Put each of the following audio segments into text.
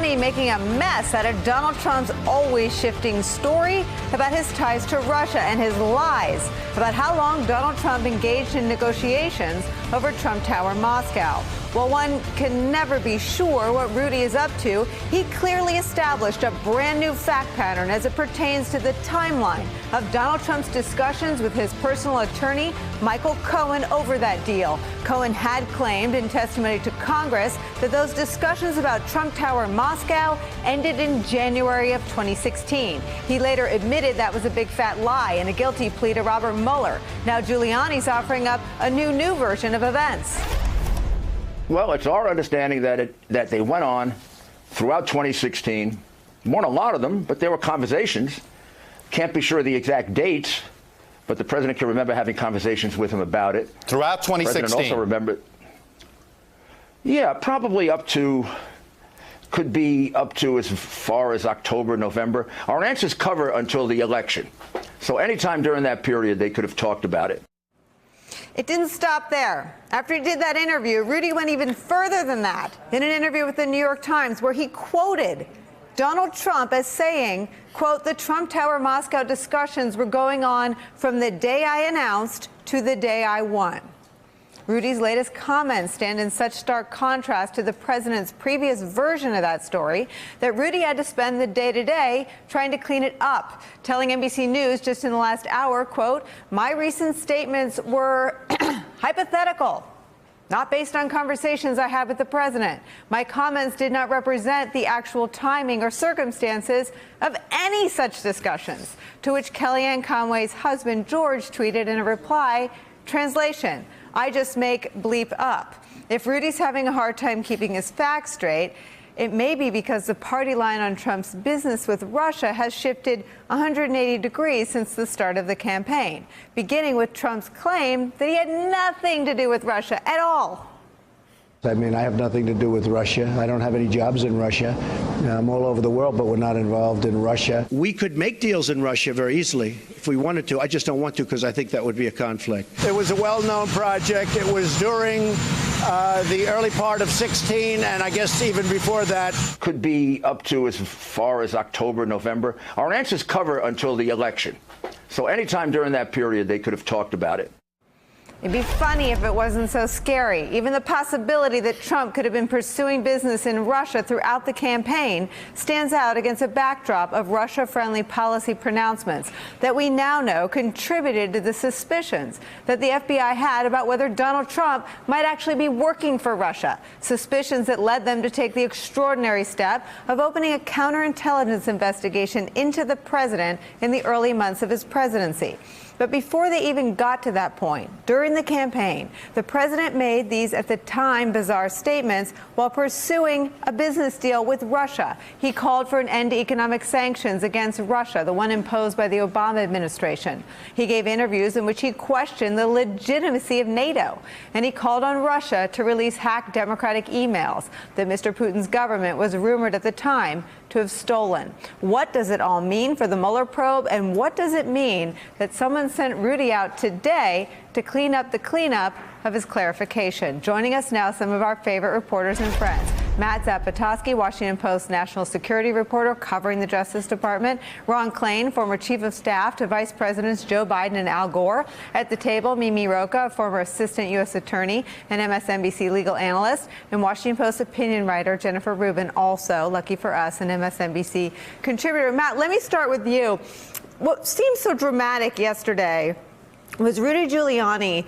Rudy making a mess out of Donald Trump's always shifting story about his ties to Russia and his lies about how long Donald Trump engaged in negotiations over Trump Tower Moscow. While one can never be sure what Rudy is up to, he clearly established a brand new fact pattern as it pertains to the timeline of Donald Trump's discussions with his personal attorney, Michael Cohen, over that deal. Cohen had claimed in testimony to Congress that those discussions about Trump Tower Moscow ended in January of 2016. He later admitted that was a big fat lie in a guilty plea to Robert Mueller. Now Giuliani's offering up a new version of events. Well, it's our understanding that they went on throughout 2016. Weren't a lot of them, but there were conversations. Can't be sure of the exact dates, but the president can remember having conversations with him about it. Throughout 2016. The president also remembered. Yeah, probably could be up to as far as October, November. Our answers cover until the election. So anytime during that period, they could have talked about it. It didn't stop there. After he did that interview, Rudy went even further than that in an interview with the New York Times, where he quoted Donald Trump as saying, quote, "The Trump Tower Moscow discussions were going on from the day I announced to the day I won." Rudy's latest comments stand in such stark contrast to the president's previous version of that story that Rudy had to spend the day-to-day trying to clean it up, telling NBC News just in the last hour, quote, "My recent statements were hypothetical, not based on conversations I had with the president. My comments did not represent the actual timing or circumstances of any such discussions," to which Kellyanne Conway's husband, George, tweeted in a reply, translation, "I just make bleep up." If Rudy's having a hard time keeping his facts straight, it may be because the party line on Trump's business with Russia has shifted 180 degrees since the start of the campaign, beginning with Trump's claim that he had nothing to do with Russia at all. I mean, I have nothing to do with Russia. I don't have any jobs in Russia. I'm all over the world, but we're not involved in Russia. We could make deals in Russia very easily if we wanted to. I just don't want to because I think that would be a conflict. It was a well-known project. It was during the early part of 16, and I guess even before that. Could be up to as far as October, November. Our answers cover until the election. So anytime during that period, they could have talked about it. It'd be funny if it wasn't so scary. Even the possibility that Trump could have been pursuing business in Russia throughout the campaign stands out against a backdrop of Russia-friendly policy pronouncements that we now know contributed to the suspicions that the FBI had about whether Donald Trump might actually be working for Russia, suspicions that led them to take the extraordinary step of opening a counterintelligence investigation into the president in the early months of his presidency. But before they even got to that point, during the campaign, the president made these, at the time, bizarre statements while pursuing a business deal with Russia. He called for an end to economic sanctions against Russia, the one imposed by the Obama administration. He gave interviews in which he questioned the legitimacy of NATO, and he called on Russia to release hacked Democratic emails that Mr. Putin's government was rumored at the time to have stolen. What does it all mean for the Mueller probe, and what does it mean that someone sent Rudy out today to clean up the cleanup of his clarification? Joining us now, some of our favorite reporters and friends. Matt Zapotosky, Washington Post national security reporter covering the Justice Department. Ron Klain, former chief of staff to Vice Presidents Joe Biden and Al Gore. At the table, Mimi Rocah, former assistant U.S. attorney and MSNBC legal analyst. And Washington Post opinion writer Jennifer Rubin, also, lucky for us, an MSNBC contributor. Matt, let me start with you. What seemed so dramatic yesterday was Rudy Giuliani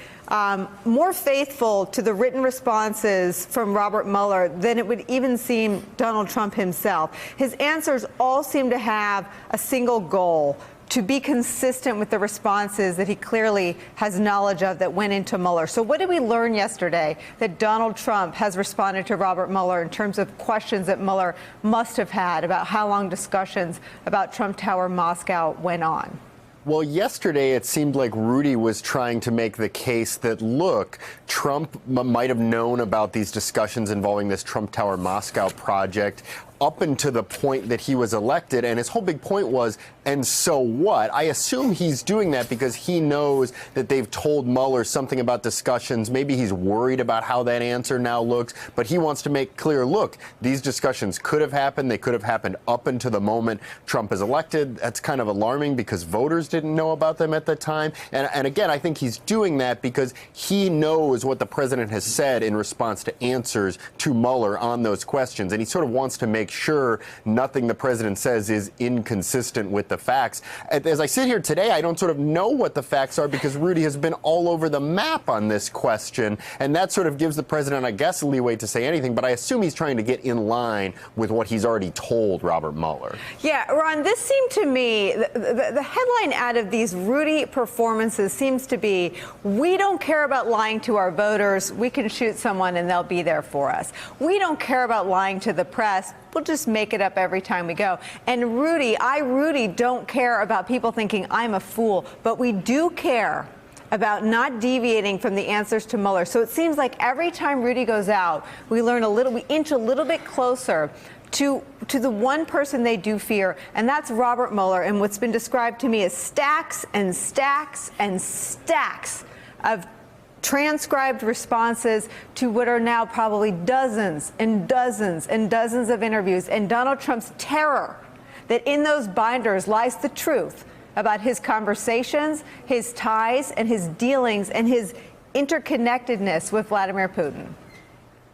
more faithful to the written responses from Robert Mueller than it would even seem Donald Trump himself. His answers all seem to have a single goal: to be consistent with the responses that he clearly has knowledge of that went into Mueller. So what did we learn yesterday that Donald Trump has responded to Robert Mueller in terms of questions that Mueller must have had about how long discussions about Trump Tower Moscow went on? Well, yesterday it seemed like Rudy was trying to make the case that, look, Trump might have known about these discussions involving this Trump Tower Moscow project up until the point that he was elected. And his whole big point was, and so what? I assume he's doing that because he knows that they've told Mueller something about discussions. Maybe he's worried about how that answer now looks, but he wants to make clear, look, these discussions could have happened. They could have happened up until the moment Trump is elected. That's kind of alarming because voters didn't know about them at the time. And again, I think he's doing that because he knows what the president has said in response to answers to Mueller on those questions. And he sort of wants to make sure nothing the president says is inconsistent with the facts. As I sit here today, I don't sort of know what the facts are because Rudy has been all over the map on this question. And that sort of gives the president, I guess, leeway to say anything. But I assume he's trying to get in line with what he's already told Robert Mueller. Yeah, Ron, this seemed to me, the headline out of these Rudy performances seems to be, we don't care about lying to our voters. We can shoot someone and they'll be there for us. We don't care about lying to the press. We'll just make it up every time we go. And Rudy, Rudy, don't care about people thinking I'm a fool, but we do care about not deviating from the answers to Mueller. So it seems like every time Rudy goes out, we inch a little bit closer to the one person they do fear, and that's Robert Mueller, and what's been described to me as stacks and stacks and stacks of transcribed responses to what are now probably dozens and dozens and dozens of interviews, and Donald Trump's terror that in those binders lies the truth about his conversations, his ties, and his dealings, and his interconnectedness with Vladimir Putin.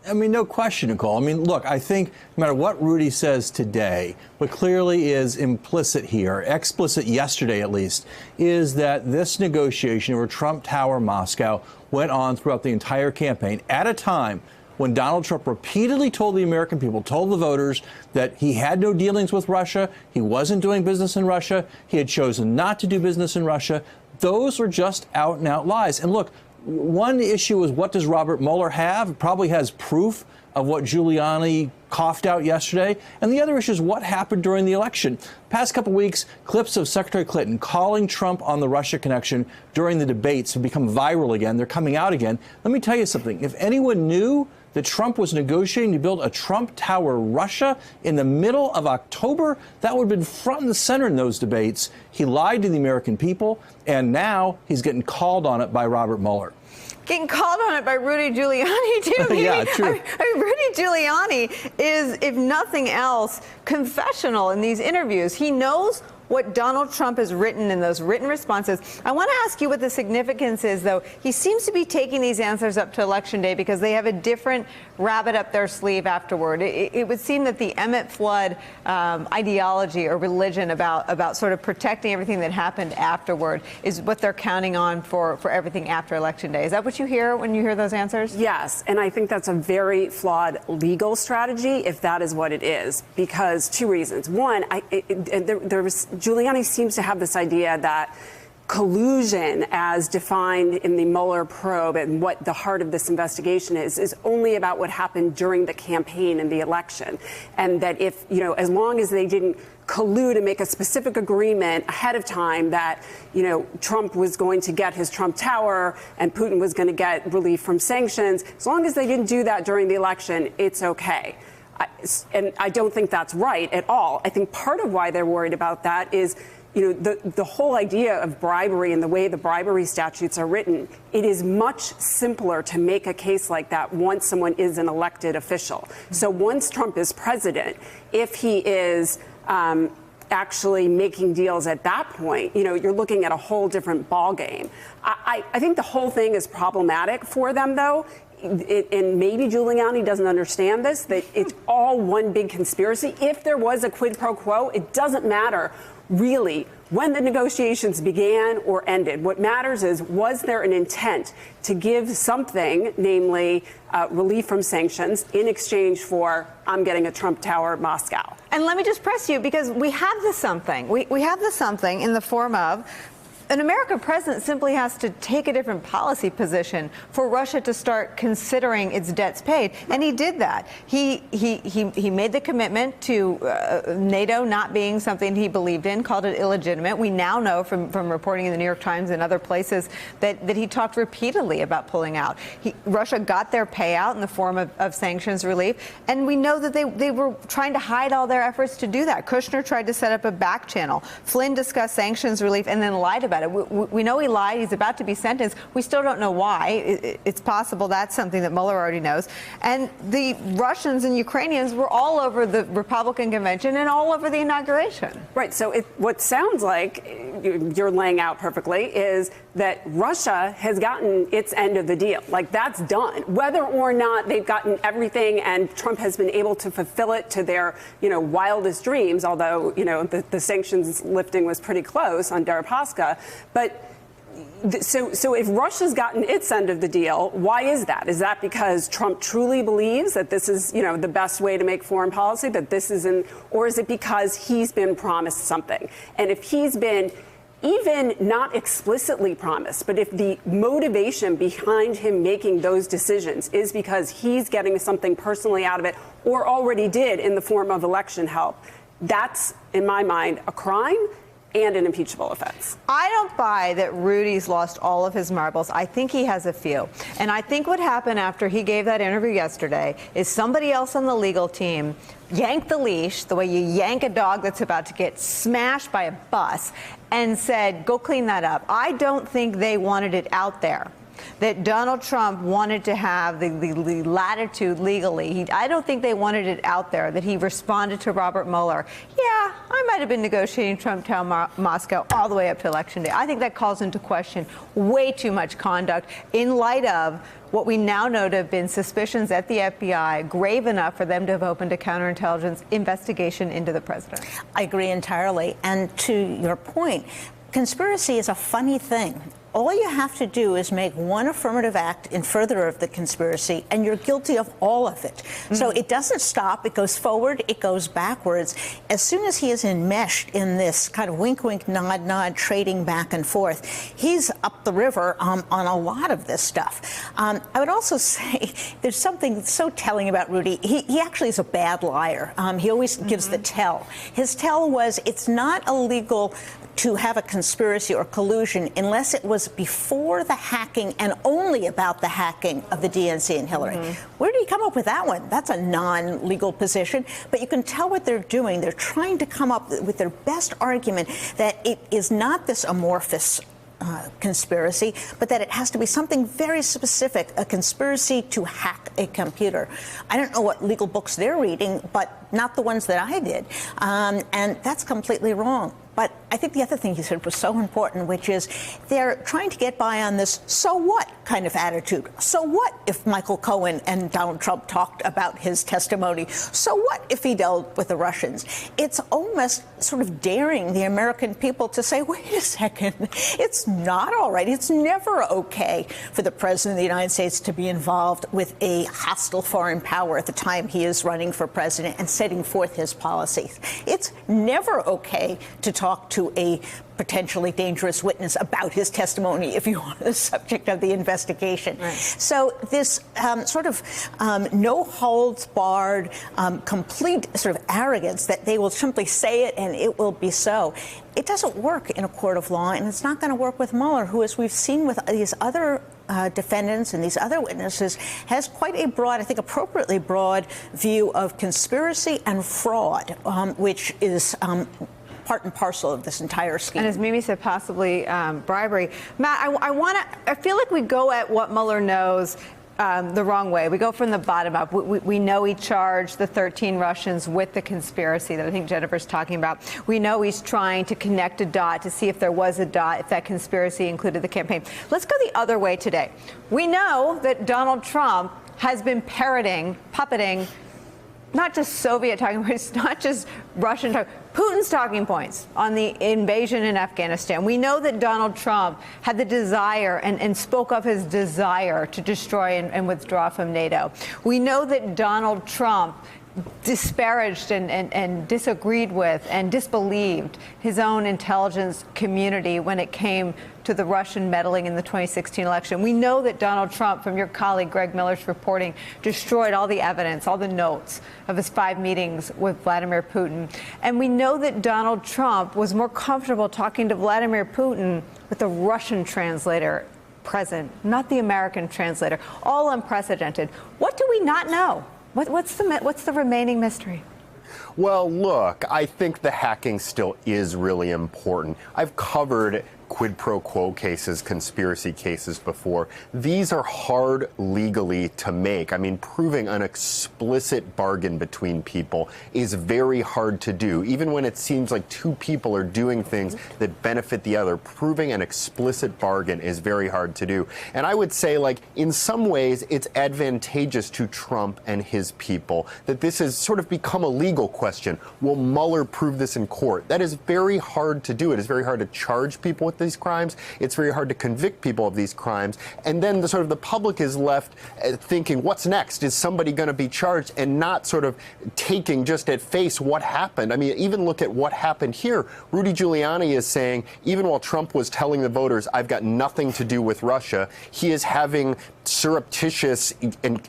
I mean, no question, Nicole. I mean, look, I think no matter what Rudy says today, what clearly is implicit here, explicit yesterday at least, is that this negotiation over Trump Tower Moscow went on throughout the entire campaign at a time when Donald Trump repeatedly told the American people, told the voters that he had no dealings with Russia, he wasn't doing business in Russia, he had chosen not to do business in Russia. Those are just out and out lies. And look, one issue is, what does Robert Mueller have? It probably has proof of what Giuliani coughed out yesterday. And the other issue is what happened during the election. Past couple weeks, clips of Secretary Clinton calling Trump on the Russia connection during the debates have become viral again. They're coming out again. Let me tell you something. If anyone knew that Trump was negotiating to build a Trump Tower Russia in the middle of October, that would have been front and center in those debates. He lied to the American people, and now he's getting called on it by Robert Mueller. Getting called on it by Rudy Giuliani, too. Yeah, true. I mean, Rudy Giuliani is, if nothing else, confessional in these interviews. He knows what Donald Trump has written in those written responses. I want to ask you what the significance is, though. He seems to be taking these answers up to Election Day because they have a different rabbit up their sleeve afterward. It would seem that the Emmett Flood ideology or religion about sort of protecting everything that happened afterward is what they're counting on for everything after Election Day. Is that what you hear when you hear those answers? Yes, and I think that's a very flawed legal strategy if that is what it is, because two reasons. One, Giuliani seems to have this idea that collusion, as defined in the Mueller probe and what the heart of this investigation is only about what happened during the campaign and the election. And that if, as long as they didn't collude and make a specific agreement ahead of time that, Trump was going to get his Trump Tower and Putin was going to get relief from sanctions, as long as they didn't do that during the election, it's okay. And I don't think that's right at all. I think part of why they're worried about that is, the whole idea of bribery and the way the bribery statutes are written. It is much simpler to make a case like that once someone is an elected official. So once Trump is president, if he is actually making deals at that point, you're looking at a whole different ballgame. I think the whole thing is problematic for them, though. And maybe Giuliani doesn't understand this, that it's all one big conspiracy. If there was a quid pro quo, it doesn't matter really when the negotiations began or ended. What matters is, was there an intent to give something, namely relief from sanctions, in exchange for, I'm getting a Trump Tower at Moscow? And let me just press you, because we have the something. We have the something in the form of An American president simply has to take a different policy position for Russia to start considering its debts paid, and he did that. He made the commitment to NATO not being something he believed in, called it illegitimate. We now know from reporting in the New York Times and other places that he talked repeatedly about pulling out. Russia got their payout in the form of sanctions relief, and we know that they were trying to hide all their efforts to do that. Kushner tried to set up a back channel. Flynn discussed sanctions relief and then lied about it. We know he lied. He's about to be sentenced. We still don't know why. It's possible that's something that Mueller already knows. And the Russians and Ukrainians were all over the Republican convention and all over the inauguration. Right. So what sounds like you're laying out perfectly is that Russia has gotten its end of the deal. Like, that's done. Whether or not they've gotten everything and Trump has been able to fulfill it to their, wildest dreams, although, the sanctions lifting was pretty close on Deripaska. But so if Russia's gotten its end of the deal, why is that? Is that because Trump truly believes that this is, the best way to make foreign policy, that this isn't, or is it because he's been promised something? And if he's been even not explicitly promised, but if the motivation behind him making those decisions is because he's getting something personally out of it or already did in the form of election help, that's, in my mind, a crime and an impeachable offense. I don't buy that Rudy's lost all of his marbles. I think he has a few. And I think what happened after he gave that interview yesterday is somebody else on the legal team yanked the leash the way you yank a dog that's about to get smashed by a bus and said, go clean that up. I don't think they wanted it out there that Donald Trump wanted to have the latitude legally. I don't think they wanted it out there that he responded to Robert Mueller. Yeah, I might have been negotiating Trump Town Moscow all the way up to Election Day. I think that calls into question way too much conduct in light of what we now know to have been suspicions at the FBI grave enough for them to have opened a counterintelligence investigation into the president. I agree entirely. And to your point, conspiracy is a funny thing. All you have to do is make one affirmative act in further of the conspiracy, and you're guilty of all of it. Mm-hmm. So it doesn't stop. It goes forward. It goes backwards. As soon as he is enmeshed in this kind of wink, wink, nod, nod, trading back and forth, he's up the river on a lot of this stuff. I would also say there's something so telling about Rudy. He actually is a bad liar. He always gives the tell. His tell was it's not illegal to have a conspiracy or collusion unless it was before the hacking and only about the hacking of the DNC and Hillary. Mm-hmm. Where did he come up with that one? That's a non-legal position. But you can tell what they're doing. They're trying to come up with their best argument that it is not this amorphous conspiracy, but that it has to be something very specific, a conspiracy to hack a computer. I don't know what legal books they're reading, but not the ones that I did. And that's completely wrong. But I think the other thing he said was so important, which is they're trying to get by on this so what kind of attitude. So what if Michael Cohen and Donald Trump talked about his testimony? So what if he dealt with the Russians? It's almost sort of daring the American people to say, wait a second, it's not all right. It's never okay for the president of the United States to be involved with a hostile foreign power at the time he is running for president and setting forth his policies. It's never okay to talk to a potentially dangerous witness about his testimony if you want the subject of the investigation. Right. So this sort of no holds barred, complete sort of arrogance that they will simply say it and it will be so. It doesn't work in a court of law, and it's not going to work with Mueller, who, as we've seen with these other defendants and these other witnesses, has quite a broad, I think appropriately broad, view of conspiracy and fraud, which is part and parcel of this entire scheme. And as Mimi said, possibly bribery. Matt, I feel like we go at what Mueller knows the wrong way. We go from the bottom up. We know he charged the 13 Russians with the conspiracy that I think Jennifer's talking about. We know he's trying to connect a dot to see if there was a dot, if that conspiracy included the campaign. Let's go the other way today. We know that Donald Trump has been puppeting not just Soviet talking points, not just Russian talking, Putin's talking points on the invasion in Afghanistan. We know that Donald Trump had the desire and spoke of his desire to destroy and withdraw from NATO. We know that Donald Trump disparaged and disagreed with and disbelieved his own intelligence community when it came to the Russian meddling in the 2016 election. We know that Donald Trump, from your colleague Greg Miller's reporting, destroyed all the evidence, all the notes of his 5 meetings with Vladimir Putin. And we know that Donald Trump was more comfortable talking to Vladimir Putin with the Russian translator present, not the American translator. All unprecedented. What do we not know? What's the remaining mystery? Well, look, I think the hacking still is really important. I've covered quid pro quo cases, conspiracy cases before. These are hard legally to make. I mean, proving an explicit bargain between people is very hard to do. Even when it seems like two people are doing things that benefit the other, proving an explicit bargain is very hard to do. And I would say, like, in some ways, it's advantageous to Trump and his people that this has sort of become a legal question. Will Mueller prove this in court? That is very hard to do. It is very hard to charge people with these crimes. It's very hard to convict people of these crimes. And then the public is left thinking, what's next? Is somebody going to be charged? And not sort of taking just at face what happened. I mean, even look at what happened here. Rudy Giuliani is saying, even while Trump was telling the voters, I've got nothing to do with Russia, he is having surreptitious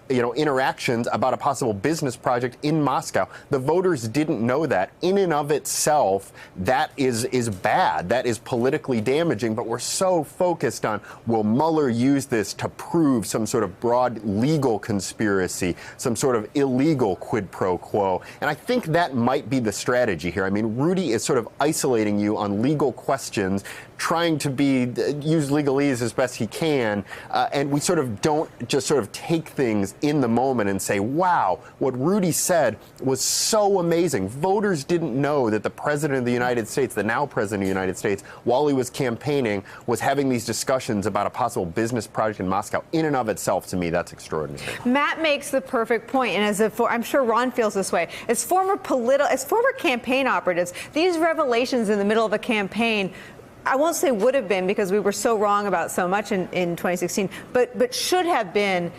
interactions about a possible business project in Moscow. The voters didn't know that. In and of itself, that is bad. That is politically damaging, but we're so focused on, will Mueller use this to prove some sort of broad legal conspiracy, some sort of illegal quid pro quo? And I think that might be the strategy here. I mean, Rudy is sort of isolating you on legal questions, trying to use legalese as best he can, and we sort of don't just sort of take things in the moment and say, wow, what Rudy said was so amazing. Voters didn't know that the President of the United States, the now President of the United States, while he was campaigning, was having these discussions about a possible business project in Moscow. In and of itself, to me, that's extraordinary. Matt makes the perfect point, and I'm sure Ron feels this way. As former campaign operatives, these revelations in the middle of a campaign, I won't say would have been, because we were so wrong about so much in 2016, but should have been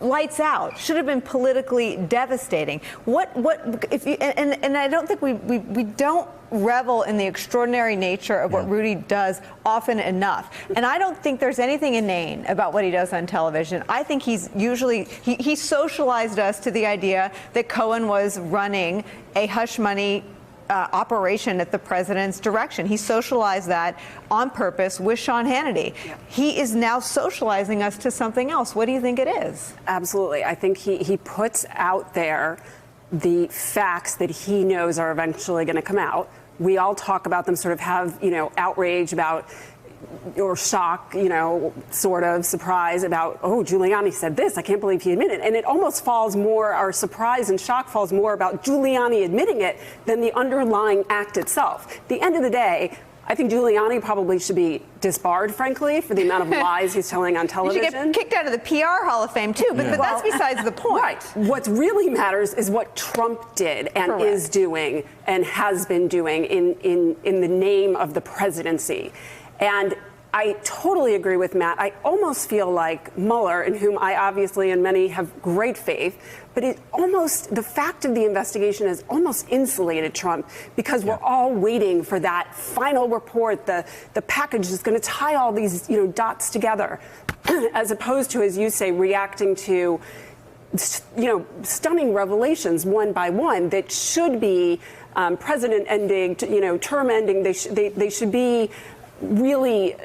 lights out, should have been politically devastating. And I don't think we don't revel in the extraordinary nature of what Rudy does often enough. And I don't think there's anything inane about what he does on television. I think he socialized us to the idea that Cohen was running a hush money operation at the president's direction. He socialized that on purpose with Sean Hannity. Yeah. He is now socializing us to something else. What do you think it is? Absolutely. I think he puts out there the facts that he knows are eventually going to come out. We all talk about them, sort of have, outrage about, or shock, sort of surprise about, oh, Giuliani said this, I can't believe he admitted it. And it almost falls more, our surprise and shock falls more about Giuliani admitting it than the underlying act itself. At the end of the day, I think Giuliani probably should be disbarred, frankly, for the amount of lies he's telling on television. He should get kicked out of the PR Hall of Fame, too, but that's besides the point. Right. What really matters is what Trump did and is doing and has been doing in the name of the presidency. And I totally agree with Matt. I almost feel like Mueller, in whom I obviously and many have great faith, but the fact of the investigation has almost insulated Trump, because we're all waiting for that final report, the package that's going to tie all these dots together, as opposed to, as you say, reacting to stunning revelations one by one that should be president ending, term ending. They should be really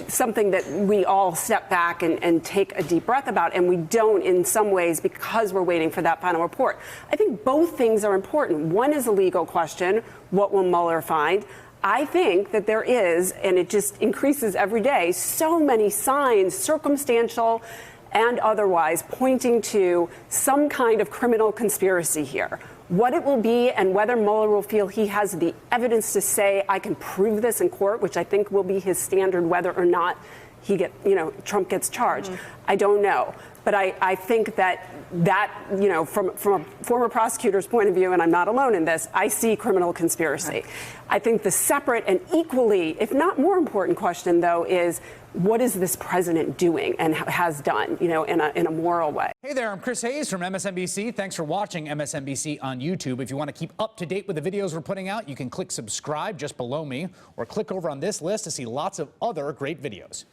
something that we all step back and take a deep breath about, and we don't in some ways because we're waiting for that final report. I think both things are important. One is a legal question. What will Mueller find? I think that there is, and it just increases every day, so many signs, circumstantial and otherwise, pointing to some kind of criminal conspiracy here. What it will be and whether Mueller will feel he has the evidence to say, I can prove this in court, which I think will be his standard, whether or not Trump gets charged. I don't know. But I think that, you know, from a former prosecutor's point of view, and I'm not alone in this, I see criminal conspiracy. I think the separate and equally, if not more important question, though, is what is this president doing and has done, you know, in a moral way? Hey there, I'm Chris Hayes from MSNBC. Thanks for watching MSNBC on YouTube. If you want to keep up to date with the videos we're putting out, you can click subscribe just below me or click over on this list to see lots of other great videos.